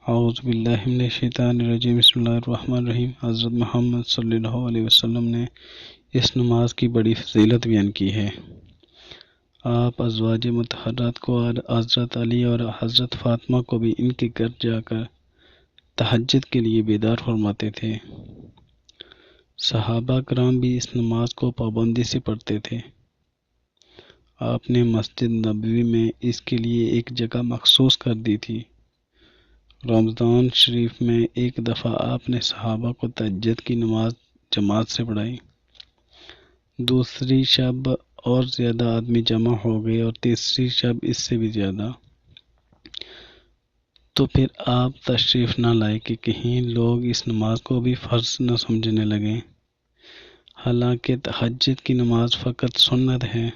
اعوذ باللہ من الشیطان الرجیم بسم اللہ الرحمن الرحیم۔ حضرت محمد صلی اللہ علیہ وسلم نے اس نماز کی بڑی فضیلت بیان کی ہے۔ آپ ازواج مطہرات کو اور حضرت علی اور حضرت فاطمہ کو بھی ان کے گھر جا کر تہجد کے لیے بیدار فرماتے تھے۔ صحابہ کرام بھی اس نماز کو پابندی سے پڑھتے تھے۔ آپ نے مسجد نبوی میں اس کے لیے ایک جگہ مخصوص کر دی تھی۔ رمضان شریف میں ایک دفعہ آپ نے صحابہ کو تہجد کی نماز جماعت سے پڑھائی۔ دوسری شب اور زیادہ آدمی جمع ہو گئے اور تیسری شب اس سے بھی زیادہ۔ تو پھر آپ تشریف نہ لائے کہ کہیں لوگ اس نماز کو بھی فرض نہ سمجھنے لگیں۔ حالانکہ تہجد کی نماز فقط سنت ہے۔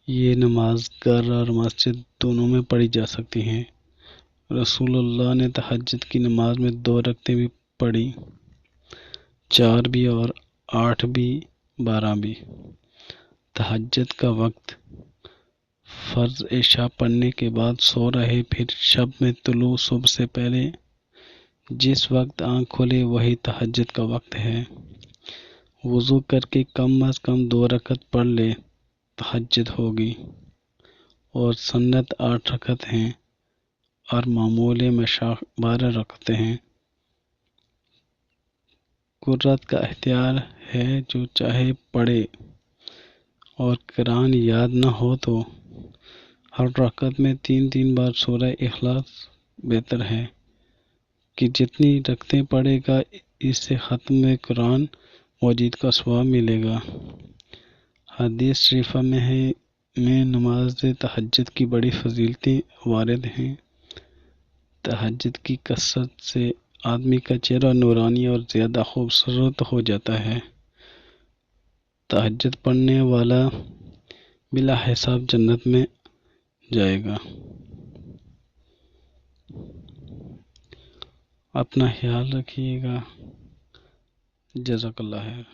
یہ نماز گھر اور مسجد دونوں میں پڑھی جا سکتی ہے۔ رسول اللہ نے تہجد کی نماز میں 2 رکعتیں بھی پڑھی، 4 بھی اور 8 بھی، 12 بھی۔ تہجد کا وقت: فرض عشاء پڑھنے کے بعد سو رہے، پھر شب میں طلوع صبح سے پہلے جس وقت آنکھ کھلے وہی تہجد کا وقت ہے۔ وضو کر کے کم از کم 2 رکعت پڑھ لے، تہجد ہوگی۔ اور سنت 8 رکعت ہیں اور معمول مشاق 12 رکعتیں ہیں۔ قرات کا اختیار ہے، جو چاہے پڑھے، اور قرآن یاد نہ ہو تو ہر رکعت میں 3 بار سورہ اخلاص بہتر ہے کہ جتنی رکعتیں پڑھے گا اس سے ختم قرآن مجید کا ثواب ملے گا۔ حدیث شریفہ میں نماز تہجد کی بڑی فضیلتیں وارد ہیں۔ تہجد کی کثرت سے آدمی کا چہرہ نورانی اور زیادہ خوبصورت ہو جاتا ہے۔ تہجد پڑھنے والا بلا حساب جنت میں جائے گا۔ اپنا خیال رکھیے گا۔ جزاک اللہ خیر۔